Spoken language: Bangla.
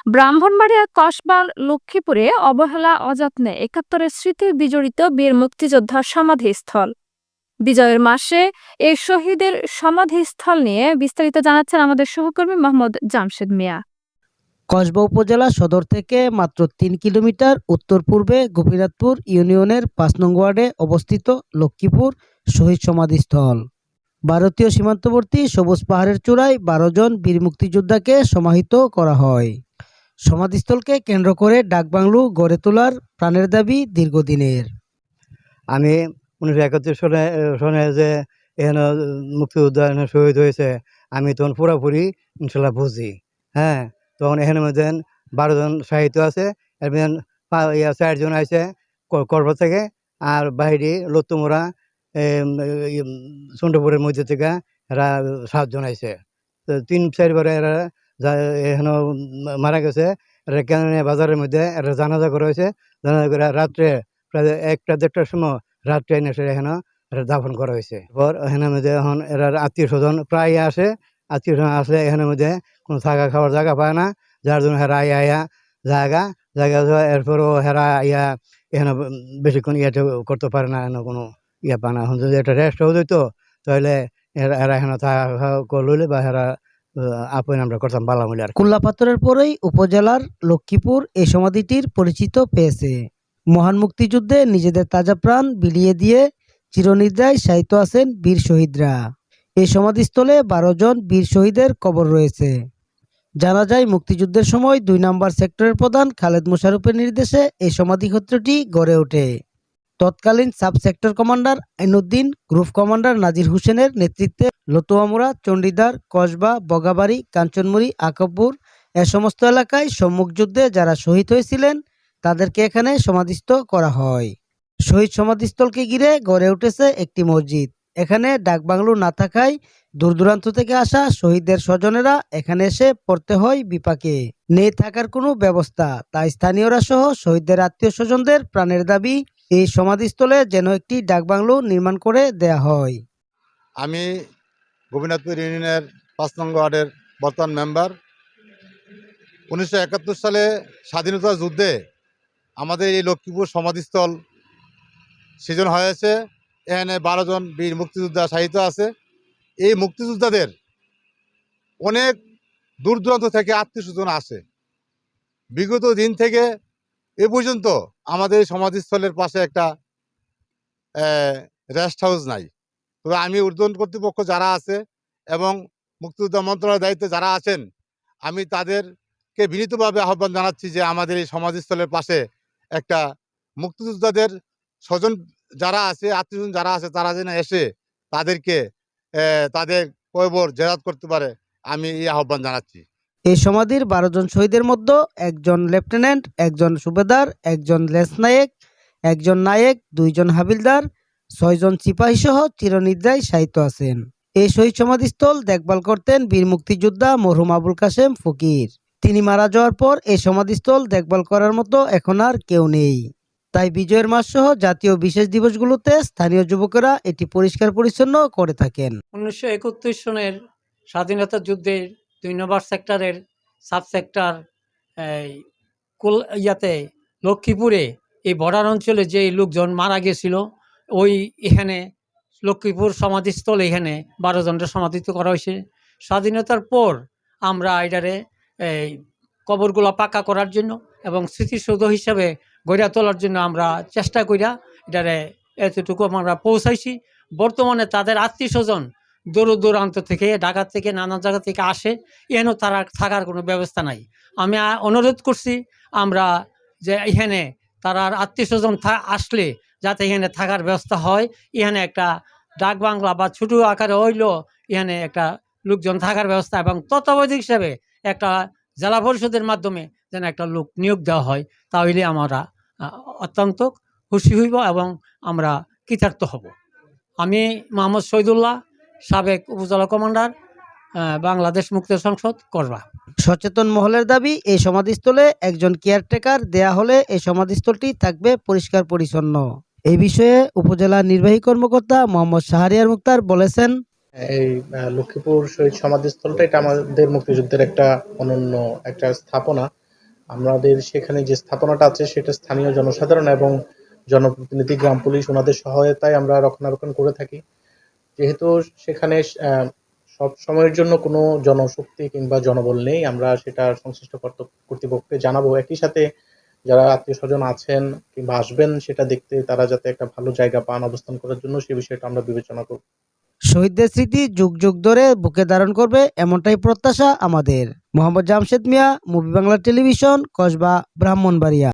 ব্রাহ্মণবাড়িয়া কসবার লক্ষ্মীপুরে অবহেলা অযত্নে ৭১-এর স্মৃতি বিজড়িত বীর মুক্তিযোদ্ধার সমাধিস্থল। বিজয়ের মাসে এই শহীদের সমাধিস্থল নিয়ে বিস্তারিত জানাচ্ছেন আমাদের সহকর্মী মোহাম্মদ জামশেদ মিয়া। কসবা উপজেলা সদর থেকে মাত্র ৩ কিলোমিটার উত্তর পূর্বে গোপীনাথপুর ইউনিয়নের ৫ নং ওয়ার্ডে অবস্থিত লক্ষ্মীপুর শহীদ সমাধিস্থল। ভারতীয় সীমান্তবর্তী সবুজ পাহাড়ের চূড়ায় ১২ জন বীর মুক্তিযোদ্ধাকে সমাহিত করা হয়। সমাধিস্থলকে কেন্দ্র করে ডাকবাংলো গড়ে তোলার প্রাণের দাবি দীর্ঘদিনের। আমি ১৯৭১ সনে যে এখানে মুক্তিযোদ্ধা শহীদ হয়েছে, আমি তখন পুরোপুরি ইনশাল্লাহ বুঝি। হ্যাঁ, তখন এখানে মধ্যে ১২ জন সাহিত্য আছে, এর মধ্যে ৪ জন আছে করবা থেকে, আর বাইরে লত্তুমোড়া চন্দ্রপুরের মধ্যে থেকে এরা ৭ জন আছে। তো ৩-৪ বারে এরা এখানে মারা গেছে। এরা কেন বাজারের মধ্যে এরা জানাজা করা হয়েছে। জানাজা করে রাত্রে প্রায় ১টা-১.৫টার সময় রাত্রে এনে এখানে দাফন করা হয়েছে। পর এখানের মধ্যে এখন এরা আত্মীয় স্বজন প্রায় আসে। আত্মীয় স্বজন আসলে এখানের মধ্যে কোনো থাকা খাওয়ার জায়গা পায় না, যার জন্য হেরা আইয়া জায়গা এরপরও হেরা আইয়া এখানে বেশিক্ষণ ইয়েটা করতে পারে না, এখানে কোনো ইয়ে পায় না। এখন যদি একটা রেস্ট হয়ে যেত তাহলে এরা এখানে থাকা খাওয়া লইলে বা হেরা আপন আমরা করতাম বালা মিলে। আর কুল্লাপাথরের পরেই উপজেলার লক্ষ্মীপুর এই সমাধিটির পরিচিত পেয়েছে। মহান মুক্তিযুদ্ধে নিজেদের তাজা প্রাণ বিলিয়ে দিয়ে চিরনিদ্রায় শায়িত আছেন বীর শহীদরা। এই সমাধিস্থলে ১২ জন বীর শহীদের কবর রয়েছে। জানা যায় মুক্তিযুদ্ধের সময় ২ নম্বর সেক্টরের প্রধান খালেদ মোশাররফের নির্দেশে এই সমাধিক্ষেত্রটি গড়ে ওঠে। তৎকালীন sub sector commander Ainuddin, group commander Nazir হোসেনের নেতৃত্বে লতুয়ামুড়া, চণ্ডীদার, কসবা, বগাবাড়ি, কাঞ্চনমুড়ি, আকাবপুর এ সমস্ত এলাকায় সম্মুখ যুদ্ধে যারা শহীদ হয়েছিলেন তাদেরকে এখানে সমাধিস্থ করা হয়। শহীদ সমাধিস্থলকে ঘিরে গড়ে উঠেছে একটি মসজিদ। এখানে ডাকবাংলো না থাকায় দূর দূরান্ত থেকে আসা শহীদদের স্বজনেরা এখানে এসে পড়তে হয় বিপাকে। নেই থাকার কোনো ব্যবস্থা, তাই স্থানীয়রা সহ শহীদদের আত্মীয় স্বজনদের প্রাণের দাবি এই সমাধিস্থলে যেন একটি ডাকবাংলো নির্মাণ করে দেয়া হয়। আমি গোপীনাথপুর ইউনিয়নের ৫ নং ওয়ার্ডের বর্তমান মেম্বার। ১৯৭১ সালে স্বাধীনতা যুদ্ধে আমাদের এই লক্ষ্মীপুর সমাধিস্থল সৃজন হয়েছে। এখানে ১২ জন বীর মুক্তিযোদ্ধা শায়িত আছে। এই মুক্তিযোদ্ধাদের অনেক দূর দূরান্ত থেকে আত্মীয় স্বজন আসে। বিগত দিন থেকে এ পর্যন্ত আমাদের এই সমাধিস্থলের পাশে একটা রেস্ট হাউস নাই। তবে আমি ঊর্ধ্বতন কর্তৃপক্ষ যারা আছে এবং মুক্তিযোদ্ধা মন্ত্রণালয়ের দায়িত্বে যারা আছেন, আমি তাদেরকে বিনীতভাবে আহ্বান জানাচ্ছি যে আমাদের এই সমাধিস্থলের পাশে একটা মুক্তিযোদ্ধাদের স্বজন যারা আছে, আত্মীয়স্বজন যারা আছে, তারা যেন এসে তাদেরকে তাদের কবর জিয়ারত করতে পারে, আমি এই আহ্বান জানাচ্ছি। এই সমাধির ১২ জন শহীদের মধ্যে একজন লেফটেন্যান্ট, একজন সুবেদার, একজন লেসনায়েক, একজন নায়েক, ২ জন হাবিলদার, ৬ জন সিপাহী সহ চিরনিদ্রায় শায়িত আছেন। এই শহীদ সমাধিস্থল দেখভাল করতেন বীর মুক্তিযোদ্ধা মরহুম আবুল কাশেম ফকির। তিনি মারা যাওয়ার পর এই সমাধিস্থল দেখভাল করার মতো এখন আর কেউ নেই। তাই বিজয়ের মাস সহ জাতীয় বিশেষ দিবসগুলোতে স্থানীয় যুবকেরা এটি পরিষ্কার পরিচ্ছন্ন করে থাকেন। ১৯৭১ সনের স্বাধীনতা যুদ্ধের ২ নম্বর সেক্টরের সাব সেক্টর লক্ষ্মীপুরে এই বর্ডার অঞ্চলে যে লোকজন মারা গেছিল, ওই এখানে লক্ষ্মীপুর সমাধিস্থল এখানে ১২ জনের সমাধিত করা হয়েছে। স্বাধীনতার পর আমরা এটারে কবরগুলো পাকা করার জন্য এবং স্মৃতিসৌধ হিসাবে গড়ে তোলার জন্য আমরা চেষ্টা করিয়া এটারে এতটুকু আমরা পৌঁছাইছি। বর্তমানে তাদের আত্মীয় স্বজন দূর দূরান্ত থেকে, ঢাকা থেকে, নানা জায়গা থেকে আসে, এখানেও তারা থাকার কোনো ব্যবস্থা নাই। আমি অনুরোধ করছি আমরা যে এখানে তারা আত্মীয় স্বজন আসলে যাতে এখানে থাকার ব্যবস্থা হয়। এখানে একটা ডাক বাংলা বা ছোটো আকারে হইলেও এখানে একটা লোকজন থাকার ব্যবস্থা এবং তত্ত্বাবধায়ক হিসাবে একটা জেলা পরিষদের মাধ্যমে যেন একটা লোক নিয়োগ দেওয়া হয়, তাহলে আমরা অত্যন্ত খুশি হইব এবং আমরা কৃতার্থ হব। আমি মোহাম্মদ শহীদুল্লাহ, সাবেক উপজেলা কমান্ডার, বাংলাদেশ মুক্তি সংসদ, কসবা। সচেতন মহলের দাবি এই সমাধিস্থলে একজন কেয়ারটেকার দেয়া হলে এই সমাধিস্থলটি থাকবে পরিষ্কার পরিচ্ছন্ন। এই বিষয়ে উপজেলা নির্বাহী কর্মকর্তা মোহাম্মদ শাহরিয়ার মুক্তার বলেছেন, এই লক্ষ্মীপুর শহীদ সমাধিস্থলটা এটা আমাদের মুক্তিযুদ্ধের একটা অনন্য একটা স্থাপনা। আমাদের সেখানে যে স্থাপনাটা আছে সেটা স্থানীয় জনসাধারণ এবং জনপ্রতিনিধি, গ্রাম পুলিশ ওনাদের সহায়তায় আমরা রক্ষণাবেক্ষণ করে থাকি। যেহেতু সেখানে সব সময়ের জন্য কোনো জনশক্তি কিংবা জনবল নেই, আমরা সেটা সংশ্লিষ্ট কর্তৃপক্ষকে জানাবো। একই সাথে যারা আত্মীয়স্বজন আছেন কিংবা আসবেন সেটা দেখতে, তারা যাতে একটা ভালো জায়গা পান অবস্থান করার জন্য, সে বিষয়টা আমরা বিবেচনা করব। শহীদদের স্মৃতি যুগ যুগ ধরে বুকে ধারণ করবে, এমনটাই প্রত্যাশা আমাদের। মোহাম্মদ জামশেদ মিয়া, মুভি বাংলা টেলিভিশন, কসবা, ব্রাহ্মণবাড়িয়া।